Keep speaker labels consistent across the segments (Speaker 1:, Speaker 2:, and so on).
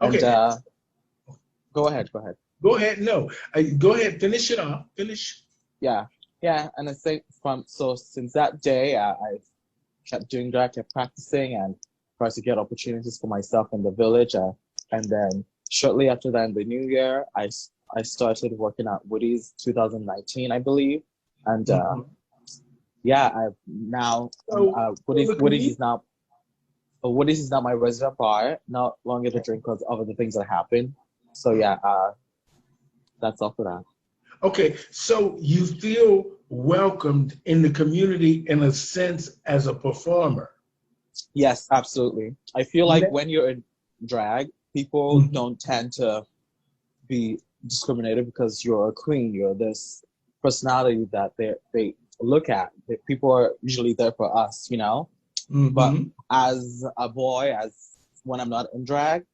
Speaker 1: And
Speaker 2: Okay,
Speaker 1: go ahead, go ahead.
Speaker 2: go ahead. No, go ahead. Finish it off. Finish.
Speaker 1: Yeah, yeah. And I think from so since that day, I kept doing that, kept practicing, and tried to get opportunities for myself in the village. And then shortly after that, in the new year, I started working at Woody's 2019, I believe. And
Speaker 2: Mhm.
Speaker 1: yeah, I've now
Speaker 2: So, so
Speaker 1: Woody's
Speaker 2: the community.
Speaker 1: Woody's is now my resident bar, not longer the drink because of the things that happened. So yeah, that's all for that.
Speaker 2: Okay, so you feel welcomed in the community in a sense as a performer.
Speaker 1: Yes, absolutely. I feel like
Speaker 2: Ne-
Speaker 1: when you're in drag, people
Speaker 2: Mhm.
Speaker 1: don't tend to be discriminated because you're a queen. You're this personality that they look at. People are usually there for us, you know. But
Speaker 2: Mhm.
Speaker 1: as a boy, as when I'm not in drag,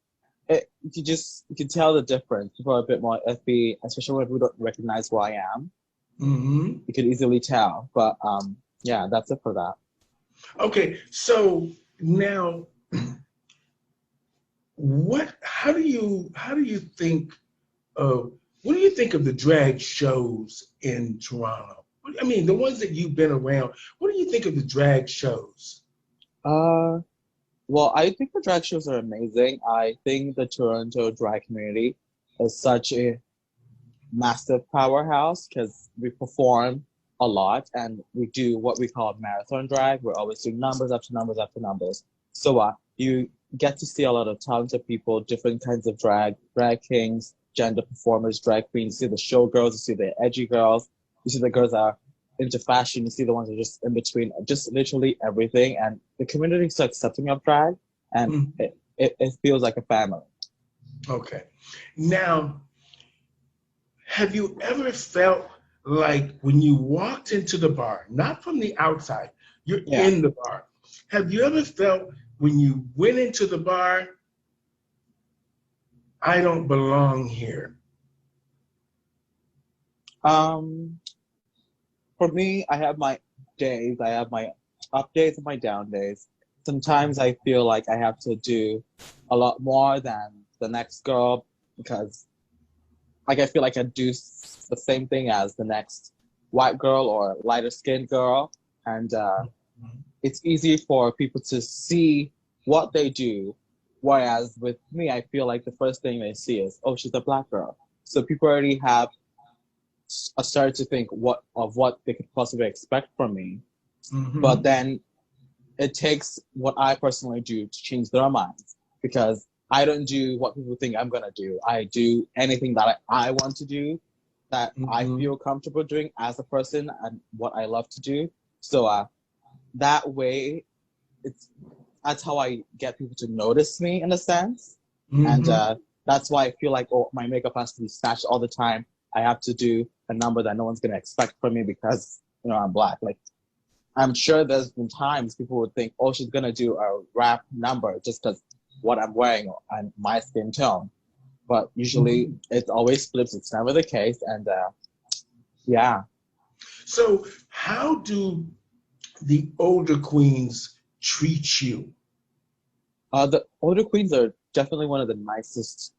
Speaker 1: you can tell the difference. People are a bit more iffy, especially when people don't recognize who I am.
Speaker 2: Mhm.
Speaker 1: You can easily tell. But yeah, that's it for that.
Speaker 2: Okay, so now how do you think of what do you think of the drag shows in Toronto? I mean, the ones that you've been around, what do you think of the drag shows?
Speaker 1: Uh, well, I think the drag shows are amazing. I think the Toronto drag community is such a massive powerhouse because we perform a lot and we do what we call marathon drag. We're always doing numbers after numbers after numbers. So you get to see a lot of talented people, different kinds of drag kings, gender performers, drag queens. You see the showgirls, you see the edgy girls, you see the girls that are into fashion, you see the ones that are just in between, just literally everything. And the community is so accepting of drag and
Speaker 2: Mhm.
Speaker 1: it feels like a family.
Speaker 2: Okay. Now, have you ever felt like when you walked into the bar, not from the outside, you're
Speaker 1: Yeah.
Speaker 2: in the bar. Have you ever felt when you went into the bar, I don't belong here?
Speaker 1: Um, For me, I have my days. I have my up days and my down days. Sometimes I feel like I have to do a lot more than the next girl because like I feel like I do the same thing as the next white girl or lighter skinned girl, and it's easy for people to see what they do. Whereas with me, I feel like the first thing they see is, oh, she's a black girl. So people already have started to think what they could possibly expect from me. But
Speaker 2: Mm-hmm.
Speaker 1: then it takes what I personally do to change their minds because I don't do what people think I'm gonna do. I do anything that I want to do, that I
Speaker 2: Mm-hmm.
Speaker 1: feel comfortable doing as a person and what I love to do. So that way, it's that's how I get people to notice me in a sense, and
Speaker 2: Mm-hmm.
Speaker 1: that's why I feel like oh my makeup has to be snatched all the time. I have to do a number that no one's gonna expect from me because I'm black. Like I'm sure there's been times people would think, oh, she's gonna do a rap number just because what I'm wearing and my skin tone. But usually
Speaker 2: Mm-hmm.
Speaker 1: it always flips. It's never the case. And yeah,
Speaker 2: So, how do the older queens treat you?
Speaker 1: the older queens are definitely one of the nicest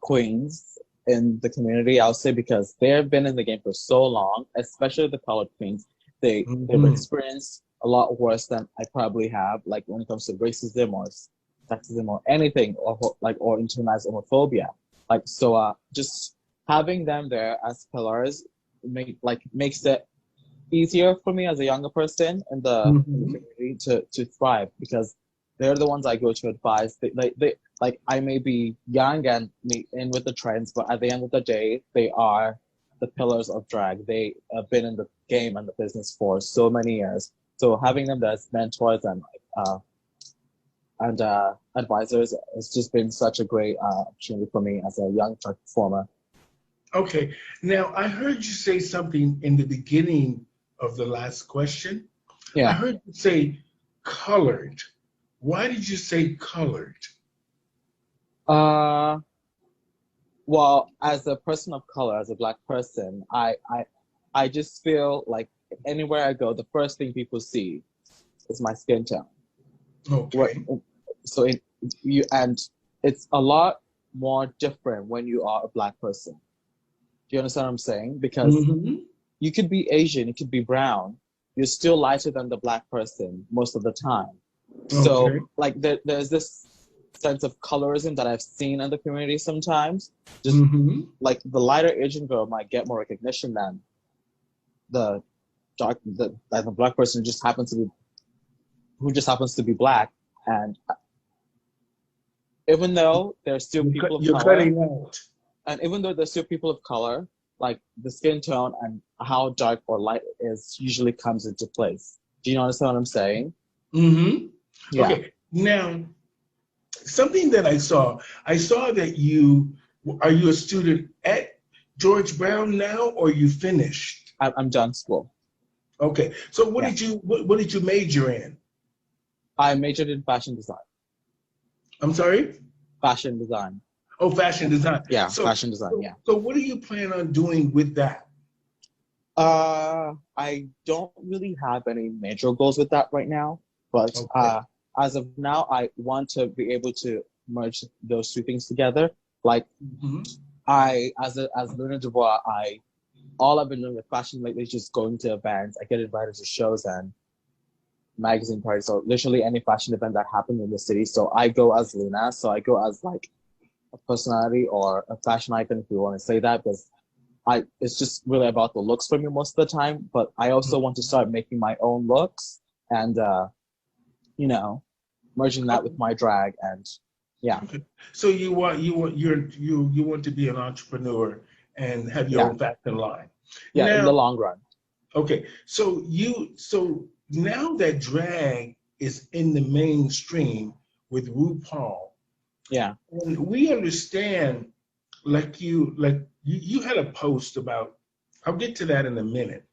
Speaker 1: queens in the community, I'll say, because they've been in the game for so long, especially the colored queens. They've
Speaker 2: Mm-hmm.
Speaker 1: experienced a lot worse than I probably have, like when it comes to racism or sexism or anything, or internalized homophobia. Like so, just having them there as pillars makes it easier for me as a younger person in the
Speaker 2: Mm-hmm.
Speaker 1: community to thrive because they're the ones I go to advise. They like I may be young and in with the trends, but at the end of the day, they are the pillars of drag. They have been in the game and the business for so many years. So having them as mentors and advisors has just been such a great opportunity for me as a young drag performer.
Speaker 2: Okay. Now, I heard you say something in the beginning of the last question. I
Speaker 1: Yeah.
Speaker 2: heard you say colored. Why did you say colored?
Speaker 1: Uh, Well, as a person of color, as a black person, I just feel like anywhere I go, the first thing people see is my skin tone. What
Speaker 2: Okay.
Speaker 1: so it you and it's a lot. more different when you are a black person. Do you understand what I'm saying? Because
Speaker 2: Hmm.
Speaker 1: you could be Asian, you could be brown, you're still lighter than the black person most of the time. So,
Speaker 2: Okay.
Speaker 1: like, there's this sense of colorism that I've seen in the community sometimes. Just
Speaker 2: Hmm.
Speaker 1: like the lighter Asian girl might get more recognition than the the black person just happens to be who just happens to be black. And even though there's still people of
Speaker 2: You're
Speaker 1: color,
Speaker 2: cutting out.
Speaker 1: and even though there's still people of color, like the skin tone and how dark or light it is usually comes into place. Do you understand what I'm saying?
Speaker 2: Hmm.
Speaker 1: Yeah,
Speaker 2: Okay. Now, something that I saw that are you a student at George Brown now, or you finished?
Speaker 1: I'm done school.
Speaker 2: Okay. So
Speaker 1: Yeah,
Speaker 2: what did you major in?
Speaker 1: I majored in fashion design.
Speaker 2: I'm sorry?
Speaker 1: Fashion design.
Speaker 2: Oh, fashion design.
Speaker 1: Yeah,
Speaker 2: So,
Speaker 1: fashion design.
Speaker 2: so,
Speaker 1: Yeah.
Speaker 2: so what do you plan on doing with that?
Speaker 1: I don't really have any major goals with that right now, but
Speaker 2: Okay.
Speaker 1: as of now, I want to be able to merge those two things together. Like
Speaker 2: Hmm.
Speaker 1: as Luna Dubois, all I've been doing with fashion lately is just going to events. I get invited to shows and magazine parties, so literally any fashion event that happens in the city. So I go as Luna, so I go as like a personality or a fashion icon, if you want to say that, because it's just really about the looks for me most of the time. But I also want to start making my own looks and you know, merging that with my drag and yeah,
Speaker 2: Okay. So you want to be an entrepreneur and have your
Speaker 1: yeah,
Speaker 2: own fashion line.
Speaker 1: yeah, in the
Speaker 2: Now,
Speaker 1: long run.
Speaker 2: okay. So now that drag is in the mainstream with RuPaul,
Speaker 1: Yeah,
Speaker 2: and we understand, you had a post about. I'll get to that in a minute.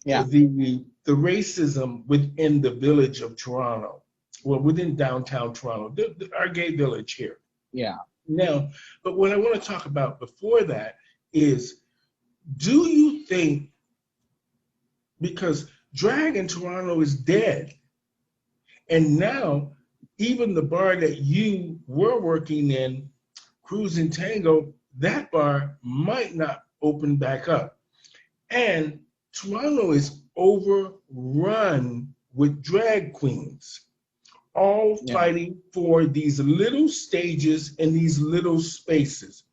Speaker 1: yeah,
Speaker 2: The racism within the village of Toronto, well, within downtown Toronto, our gay village here.
Speaker 1: yeah.
Speaker 2: Now, but what I want to talk about before that is, do you think, because drag in Toronto is dead, and now even the bar that you were working in, Cruising Tango, that bar might not open back up. And Toronto is overrun with drag queens, all
Speaker 1: Yeah,
Speaker 2: fighting for these little stages and these little spaces.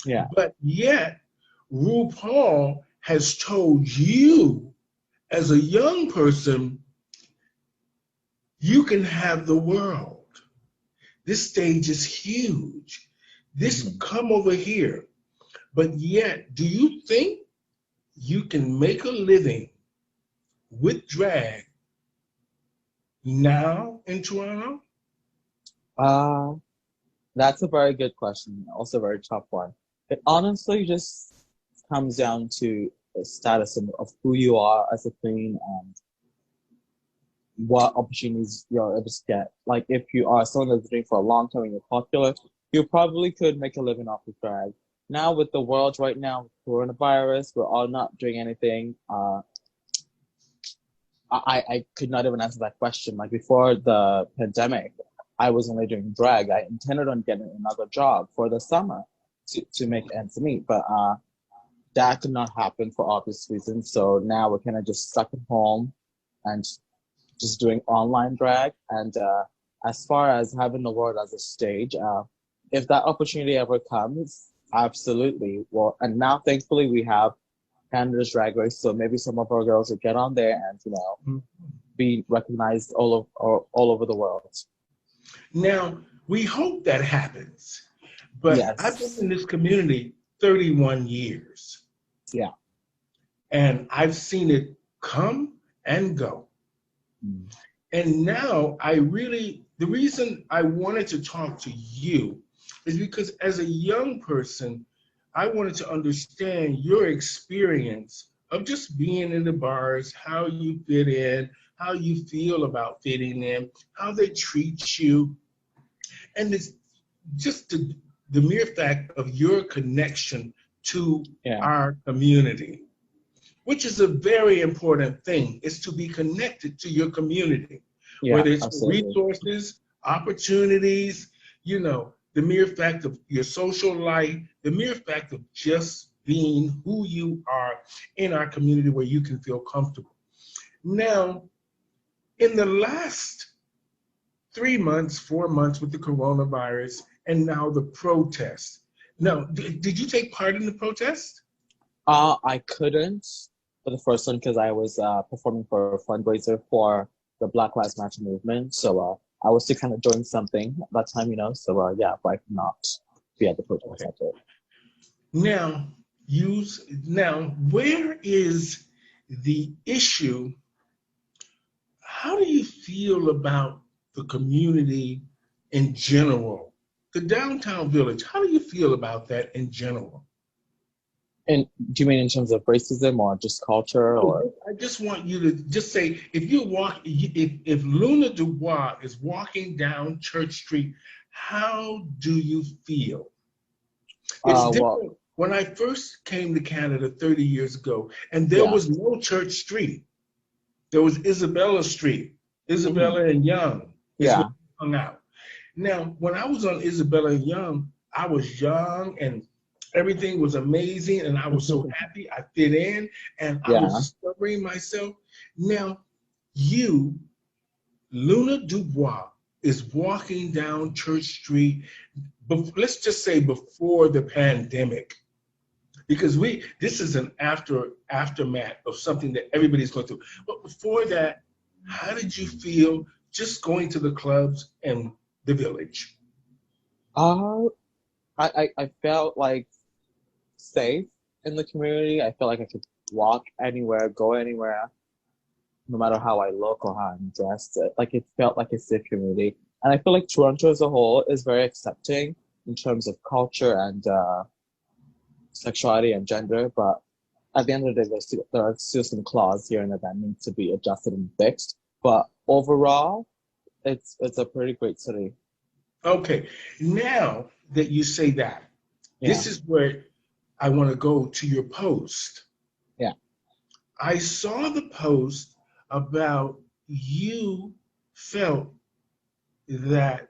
Speaker 1: yeah,
Speaker 2: But yet, RuPaul has told you, as a young person, you can have the world. This stage is huge. This,
Speaker 1: hmm,
Speaker 2: come over here. But yet, do you think you can make a living with drag now in Toronto?
Speaker 1: uh that's a very good question, also a very tough one. It honestly just comes down to the status of who you are as a queen and what opportunities you're able to get. Like if you are someone that's doing for a long time and you're popular, you probably could make a living off of drag. Now with the world right now, coronavirus, we're all not doing anything. I could not even answer that question. Like before the pandemic, I was only doing drag. I intended on getting another job for the summer to make ends meet, but that could not happen for obvious reasons. So now we're kind of just stuck at home and just doing online drag. And as far as having the world as a stage, if that opportunity ever comes, absolutely. Well, and now thankfully we have Canada's Drag Race, so maybe some of our girls will get on there and be recognized all over the world.
Speaker 2: Now, we hope that happens. But I've been
Speaker 1: Yes.
Speaker 2: in this community 31 years,
Speaker 1: Yeah.
Speaker 2: and I've seen it come and go.
Speaker 1: Mm.
Speaker 2: And now the reason I wanted to talk to you is because as a young person, I wanted to understand your experience of just being in the bars, how you fit in, how you feel about fitting in, how they treat you, and it's just the mere fact of your connection to
Speaker 1: Yeah.
Speaker 2: our community, which is a very important thing, is to be connected to your community,
Speaker 1: Yeah.
Speaker 2: whether it's for
Speaker 1: Absolutely.
Speaker 2: resources, opportunities, you know. the mere fact of your social life, the mere fact of just being who you are in our community where you can feel comfortable. Now, in the last 3 months, 4 months with the coronavirus, and now the protest. Now, did you take part in the protest?
Speaker 1: I couldn't for the first one because I was performing for a fundraiser for the Black Lives Matter movement. So I was still kind of doing something at that time, you know. So yeah, but I could not be at the protest.
Speaker 2: Okay. Now, where is the issue? How do you feel about the community in general? The downtown village, how do you feel about that in general?
Speaker 1: And do you mean in terms of racism or just culture, or?
Speaker 2: I just want you to just say, if Luna Dubois is walking down Church Street, how do you feel? It's different.
Speaker 1: Well,
Speaker 2: When I first came to Canada 30 years ago, and there
Speaker 1: yeah.
Speaker 2: was no Church Street. There was Isabella Street, Isabella and Young is
Speaker 1: Yeah.
Speaker 2: where we hung out. Now, when I was on Isabella and Young, I was young and everything was amazing, and I was so happy I fit in, and I was discovering myself. Now, you, Luna Dubois, is walking down Church Street, let's just say before the pandemic, because this is an aftermath of something that everybody's going through. But before that, how did you feel just going to the clubs and the village?
Speaker 1: I felt like safe in the community. I felt like I could walk anywhere, go anywhere, no matter how I look or how I'm dressed. Like it felt like a safe community. And I feel like Toronto as a whole is very accepting in terms of culture and sexuality and gender. But at the end of the day, there are still some clause here and there that need to be adjusted and fixed. But overall, it's a pretty great city.
Speaker 2: Okay, now that you say that, this is where I want to go to your post.
Speaker 1: Yeah.
Speaker 2: I saw the post about you felt that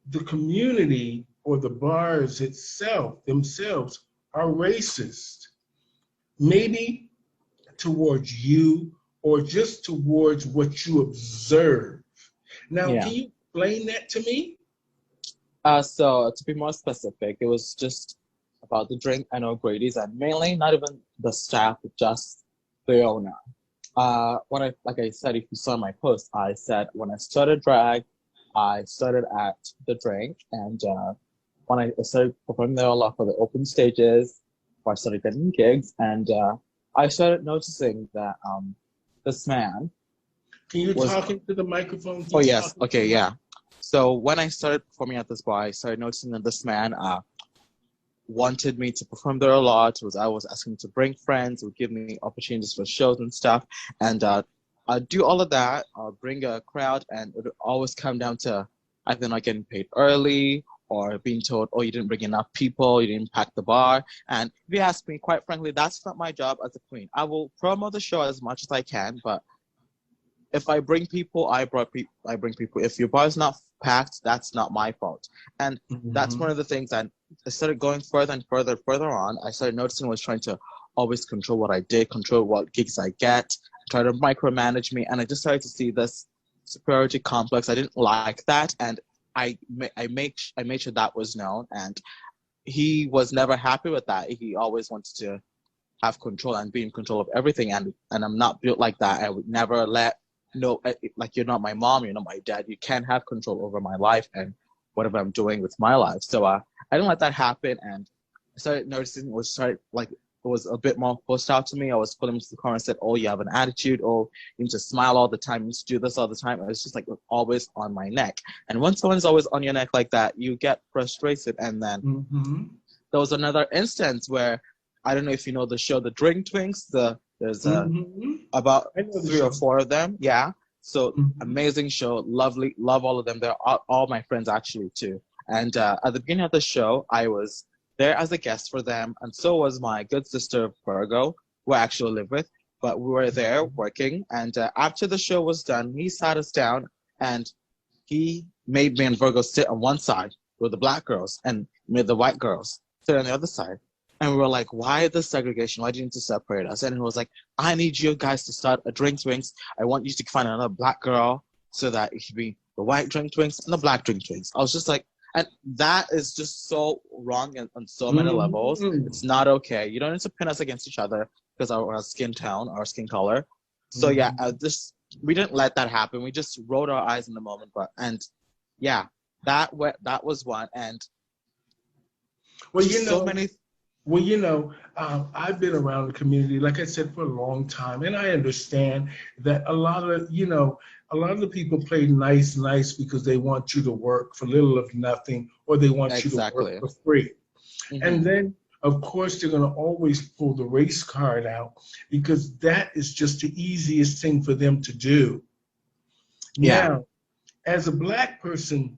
Speaker 2: the community or the bars themselves are racist, maybe towards you or just towards what you observe. Now, can you explain that to me?
Speaker 1: So to be more specific, it was just about the drink and O'Grady's, and mainly not even the staff, just the owner. Like I said, if you saw my post, I said when I started drag, I started at the drink, and when I started performing there a lot for the open stages, I started getting gigs, and I started noticing that this man.
Speaker 2: Can you talk into the microphone?
Speaker 1: Oh yes, okay, yeah. So when I started performing at this bar, I started noticing that this man wanted me to perform there a lot. I was asking him to bring friends, would give me opportunities for shows and stuff, and I'd do all of that, bring a crowd, and it would always come down to either not getting paid early or being told, oh, you didn't bring enough people, you didn't pack the bar. And if you ask me, quite frankly, that's not my job as a queen. I will promote the show as much as I can, but if I bring people, I bring people. If your bar is not packed, that's not my fault. And that's one of the things that I started going further and further on. I started noticing I was trying to always control what I did, control what gigs I get, try to micromanage me. And I just started to see this superiority complex. I didn't like that. And I made sure that was known. And he was never happy with that. He always wanted to have control and be in control of everything. And I'm not built like that. I would never let like you're not my mom, you're not my dad. You can't have control over my life and whatever I'm doing with my life. So I didn't let that happen, and I started noticing it was a bit more hostile to me. I was pulling him to the corner and said, "Oh, you have an attitude. Oh, you need to smile all the time. You need to do this all the time." It was just like always on my neck. And when someone's always on your neck like that, you get frustrated. And then there was another instance where I don't know if you know the show, The Drink Twinks. There's about 3 or 4 of them. Yeah. So amazing show. Lovely. Love all of them. They're all my friends actually too. And at the beginning of the show, I was there as a guest for them. And so was my good sister, Virgo, who I actually live with. But we were there working. And after the show was done, he sat us down and he made me and Virgo sit on one side with the black girls and with the white girls sit on the other side. And we were like, why this segregation? Why do you need to separate us? And he was like, I need you guys to start a drinks wings. I want you to find another black girl so that it should be the white drink wings and the black drink wings. I was just like, and that is just so wrong on so many levels. It's not okay. You don't need to pin us against each other because our skin tone, our skin color. So yeah, we didn't let that happen. We just rolled our eyes in the moment. That was one. And
Speaker 2: well, I've been around the community, like I said, for a long time, and I understand that a lot of the people play nice because they want you to work for little of nothing, or they want you to work for free. And then, of course, they're going to always pull the race card out because that is just the easiest thing for them to do.
Speaker 1: Yeah.
Speaker 2: Now, as a black person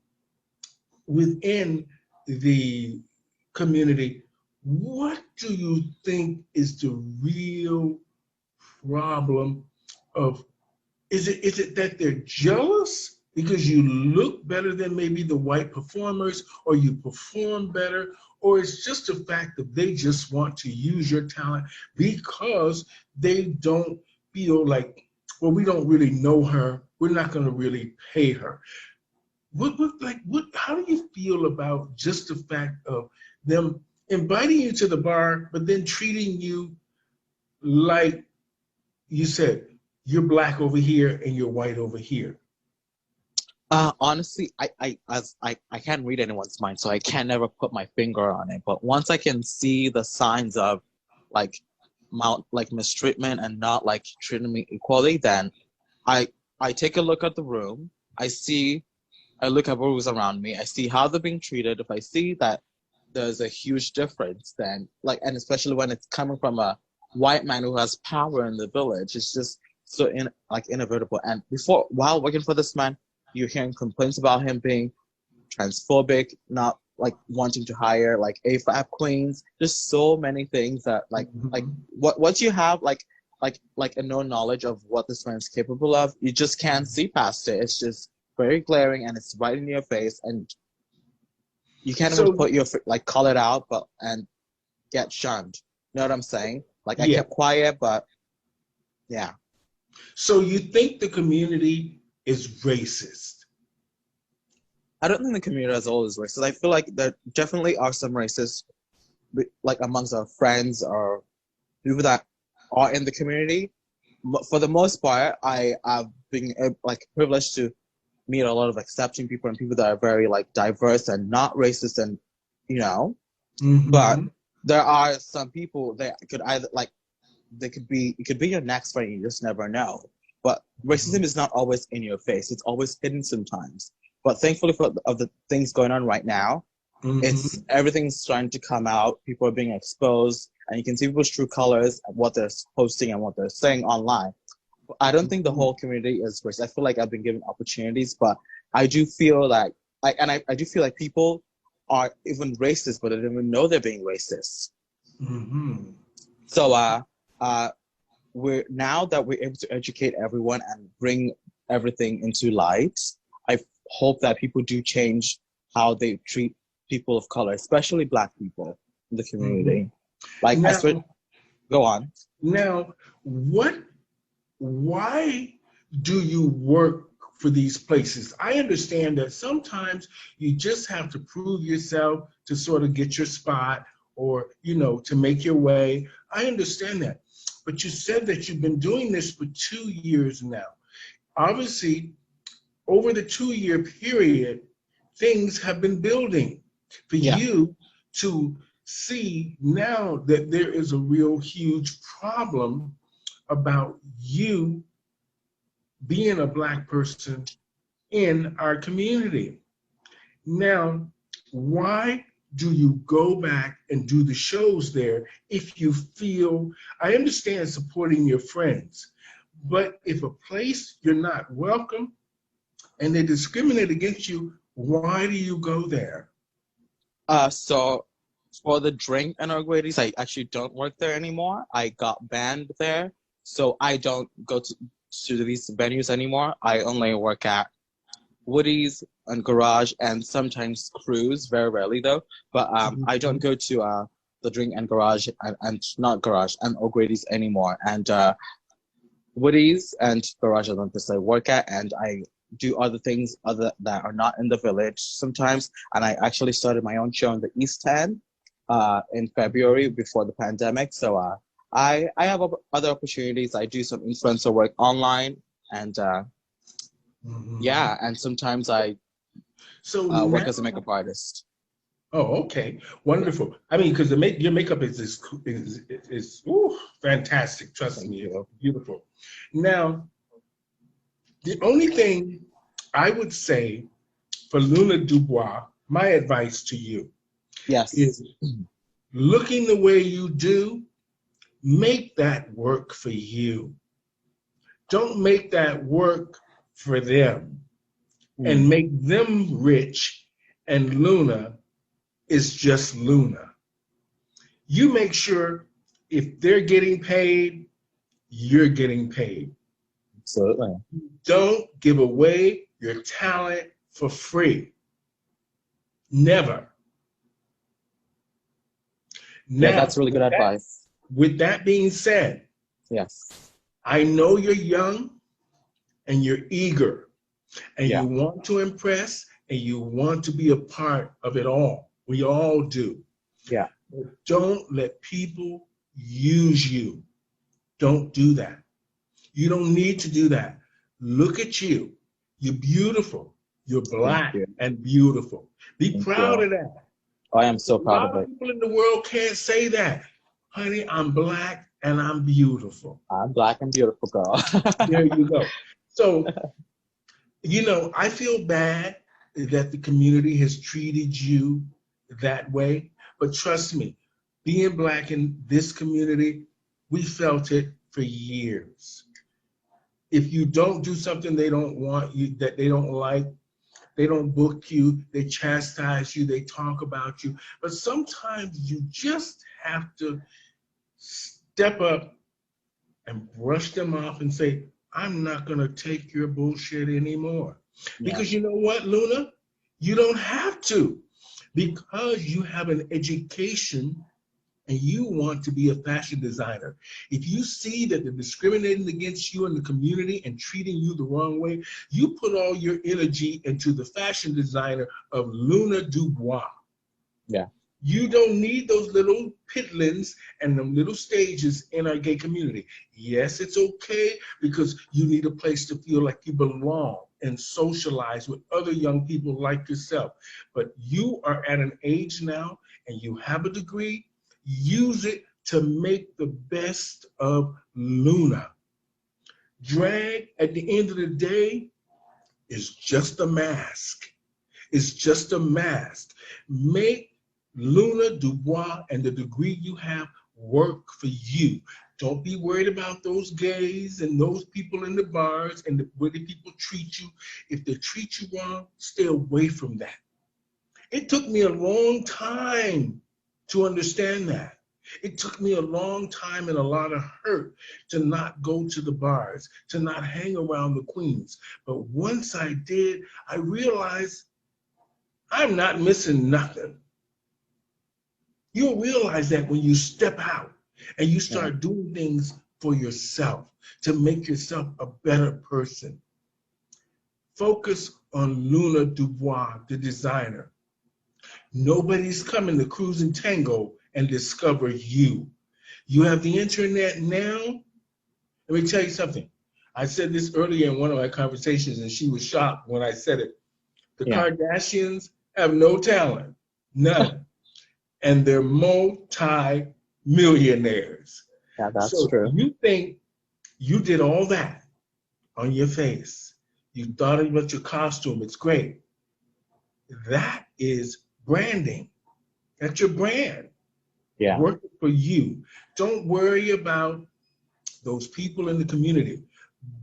Speaker 2: within the community, what do you think is the real problem of, is it that they're jealous because you look better than maybe the white performers, or you perform better, or it's just the fact that they just want to use your talent because they don't feel like, well, we don't really know her, we're not going to really pay her. How do you feel about just the fact of them inviting you to the bar, but then treating you like you said, you're black over here and you're white over here?
Speaker 1: Honestly, I can't read anyone's mind, so I can never put my finger on it. But once I can see the signs of like mistreatment and not like treating me equally, then I take a look at the room. I look at who's around me. I see how they're being treated. If I see that there's a huge difference, then and especially when it's coming from a white man who has power in the village, it's just so inevitable. And while working for this man, you're hearing complaints about him being transphobic, not wanting to hire AFAB queens. Just so many things that once you have a known knowledge of what this man is capable of, you just can't see past it. It's just very glaring and it's right in your face, and you can't even put your call it out, and get shunned. You know what I'm saying? I kept quiet, but yeah.
Speaker 2: So you think the community is racist?
Speaker 1: I don't think the community as a whole is racist. I feel like there definitely are some racists, amongst our friends or people that are in the community. But for the most part, I have been privileged to meet a lot of accepting people and people that are very diverse and not racist, and but there are some people that could either it could be your next friend, you just never know. But racism is not always in your face, it's always hidden sometimes. But thankfully for the things going on right now, everything's starting to come out, people are being exposed, and you can see people's true colors and what they're posting and what they're saying online. I don't think the whole community is racist. I feel like I've been given opportunities, but I do feel I do feel like people are even racist, but they don't even know they're being racist. So now that we're able to educate everyone and bring everything into light, I hope that people do change how they treat people of color, especially black people in the community. Go on.
Speaker 2: Now, why do you work for these places? I understand that sometimes you just have to prove yourself to sort of get your spot, or to make your way. I understand that. But you said that you've been doing this for 2 years now. Obviously, over the 2-year period, things have been building for you to see now that there is a real huge problem about you being a black person in our community. Now, why do you go back and do the shows there if you feel, I understand supporting your friends, but if a place you're not welcome and they discriminate against you, why do you go there?
Speaker 1: So for the drink and Arguedes, I actually don't work there anymore. I got banned there, so I don't go to these venues anymore. I only work at Woody's and Garage and sometimes Cruise, very rarely though. But I don't go to the Drink and Garage and not Garage and O'Grady's anymore. And Woody's and Garage are the places I work at, and I do other things other that are not in the village sometimes. And I actually started my own show in the East End in February before the pandemic. So I have other opportunities. I do some influencer work online, and yeah, and sometimes I
Speaker 2: So
Speaker 1: work
Speaker 2: now,
Speaker 1: as a makeup artist.
Speaker 2: oh, okay, wonderful. I mean, because your makeup is ooh, fantastic. Trust
Speaker 1: Thank
Speaker 2: me, it's
Speaker 1: you.
Speaker 2: beautiful. Now, the only thing I would say for Luna Dubois, my advice to you is
Speaker 1: Yes.
Speaker 2: looking the way you do, make that work for you. Don't make that work for them and
Speaker 1: Mm.
Speaker 2: make them rich and Luna is just Luna. You make sure if they're getting paid, you're getting paid.
Speaker 1: Absolutely.
Speaker 2: Don't give away your talent for free. Never.
Speaker 1: Yeah,
Speaker 2: Now,
Speaker 1: that's really good advice.
Speaker 2: with that being said,
Speaker 1: Yes.
Speaker 2: I know you're young and you're eager and
Speaker 1: Yeah.
Speaker 2: you want to impress and you want to be a part of it all. We all do.
Speaker 1: Yeah.
Speaker 2: But don't let people use you. Don't do that. You don't need to do that. Look at you. You're beautiful. You're
Speaker 1: Thank
Speaker 2: black
Speaker 1: you.
Speaker 2: and beautiful. Be
Speaker 1: Thank
Speaker 2: proud
Speaker 1: you.
Speaker 2: of that.
Speaker 1: I am so
Speaker 2: A
Speaker 1: proud of
Speaker 2: lot of
Speaker 1: it.
Speaker 2: people in the world can't say that. Honey, I'm black and I'm beautiful.
Speaker 1: I'm black and beautiful, girl.
Speaker 2: There you go. So, I feel bad that the community has treated you that way, but trust me, being black in this community, we felt it for years. If you don't do something they don't want you, that they don't like, they don't book you, they chastise you, they talk about you. But sometimes you just have to step up and brush them off and say, I'm not going to take your bullshit anymore.
Speaker 1: Yeah.
Speaker 2: Because you know what, Luna? You don't have to. Because you have an education and you want to be a fashion designer. If you see that they're discriminating against you in the community and treating you the wrong way, you put all your energy into the fashion designer of Luna Dubois.
Speaker 1: Yeah.
Speaker 2: You don't need those little pitlins and them little stages in our gay community. Yes, it's okay because you need a place to feel like you belong and socialize with other young people like yourself. But you are at an age now and you have a degree, use it to make the best of Luna. Drag at the end of the day is just a mask. It's just a mask. Make Luna Dubois and the degree you have work for you. Don't be worried about those gays and those people in the bars and the way the people treat you. If they treat you wrong, stay away from that. It took me a long time to understand that. It took me a long time and a lot of hurt to not go to the bars, to not hang around the queens. But once I did, I realized I'm not missing nothing. You'll realize that when you step out and you
Speaker 1: Yeah.
Speaker 2: start doing things for yourself to make yourself a better person. Focus on Luna Dubois, the designer. Nobody's coming to Cruise and Tango and discover you. You have the internet now. Let me tell you something. I said this earlier in one of my conversations, and she was shocked when I said it. The
Speaker 1: Yeah.
Speaker 2: Kardashians have no talent, none, and they're multi-millionaires.
Speaker 1: Yeah, that's
Speaker 2: So
Speaker 1: true.
Speaker 2: you think you did all that on your face. You thought about your costume, it's great. That is branding. That's your brand.
Speaker 1: Yeah.
Speaker 2: Working for you. Don't worry about those people in the community,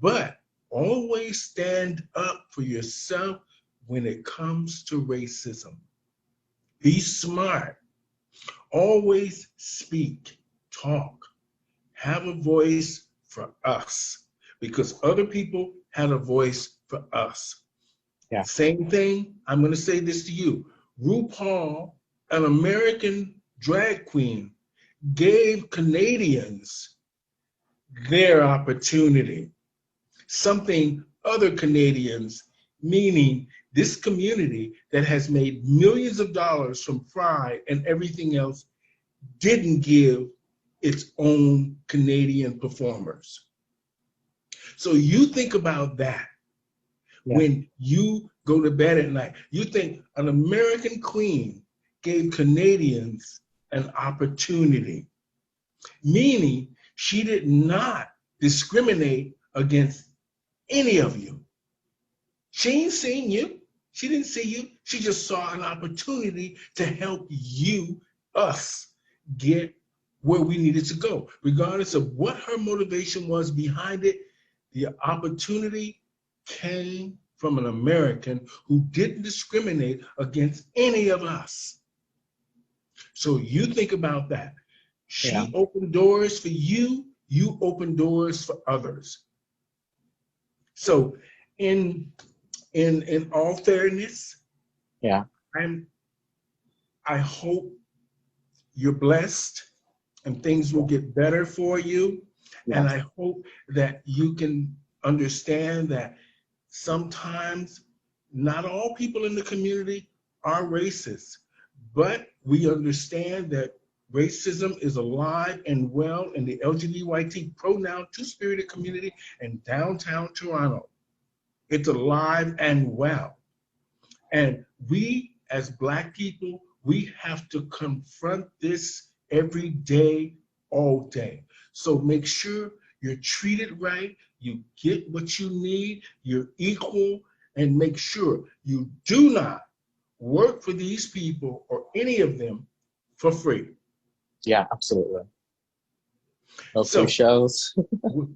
Speaker 2: but always stand up for yourself when it comes to racism. Be smart. Always speak, talk, have a voice for us because other people had a voice for us.
Speaker 1: Yeah.
Speaker 2: Same thing, I'm going to say this to you. RuPaul, an American drag queen, gave Canadians their opportunity. Something other Canadians, meaning this community that has made millions of dollars from Pride and everything else, didn't give its own Canadian performers. So you think about that when you go to bed at night. You think an American queen gave Canadians an opportunity, meaning she did not discriminate against any of you. She ain't seen you. She didn't see you. She just saw an opportunity to help you, us, get where we needed to go. Regardless of what her motivation was behind it, the opportunity came from an American who didn't discriminate against any of us. So you think about that. She opened doors for you, you opened doors for others. So in all fairness, I hope you're blessed and things will get better for you. And I hope that you can understand that sometimes not all people in the community are racist, but we understand that racism is alive and well in the LGBT pronoun two-spirited community in downtown Toronto. It's alive and well. And we as Black people, we have to confront this every day, all day. So make sure you're treated right, you get what you need, you're equal, and make sure you do not work for these people or any of them for free.
Speaker 1: Yeah, absolutely. No free shows.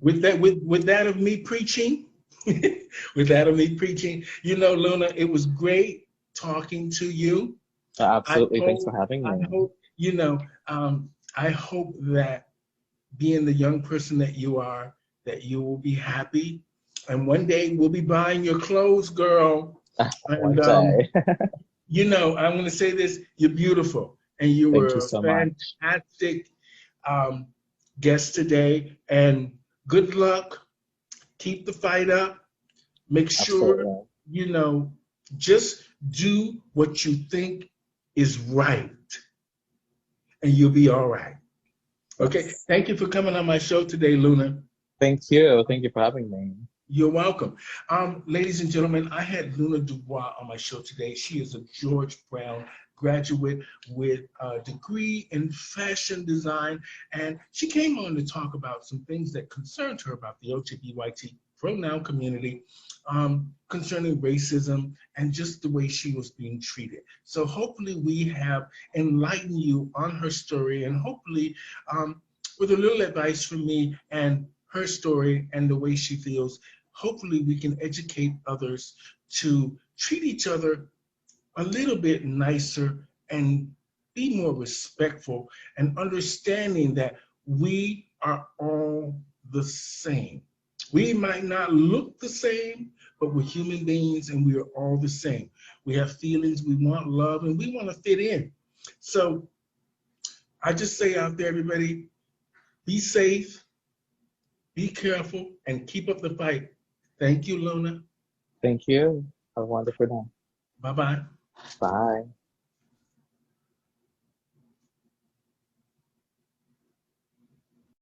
Speaker 2: with that of me preaching, you know, Luna, it was great talking to you.
Speaker 1: Absolutely. Thanks for having me.
Speaker 2: I hope that being the young person that you are, that you will be happy. And one day we'll be buying your clothes, girl.
Speaker 1: One day.
Speaker 2: You know, I'm going to say this, you're beautiful. And you were a fantastic guest today. And good luck. Keep the fight up. Make sure, you know, just do what you think is right. And you'll be all right. Okay. Thank you for coming on my show today, Luna.
Speaker 1: Thank you. Thank you for having me.
Speaker 2: You're welcome. Ladies and gentlemen, I had Luna Dubois on my show today. She is a George Brown graduate with a degree in fashion design, and she came on to talk about some things that concerned her about the LGBT pronoun community, concerning racism and just the way she was being treated. So hopefully we have enlightened you on her story, and hopefully with a little advice from me and her story and the way she feels, hopefully we can educate others to treat each other a little bit nicer and be more respectful, and understanding that we are all the same. We might not look the same, but we're human beings and we are all the same. We have feelings, we want love, and we want to fit in. So I just say out there, everybody, be safe, be careful, and keep up the fight. Thank you, Luna.
Speaker 1: Thank you. Have a wonderful day.
Speaker 2: Bye-bye.
Speaker 1: Bye.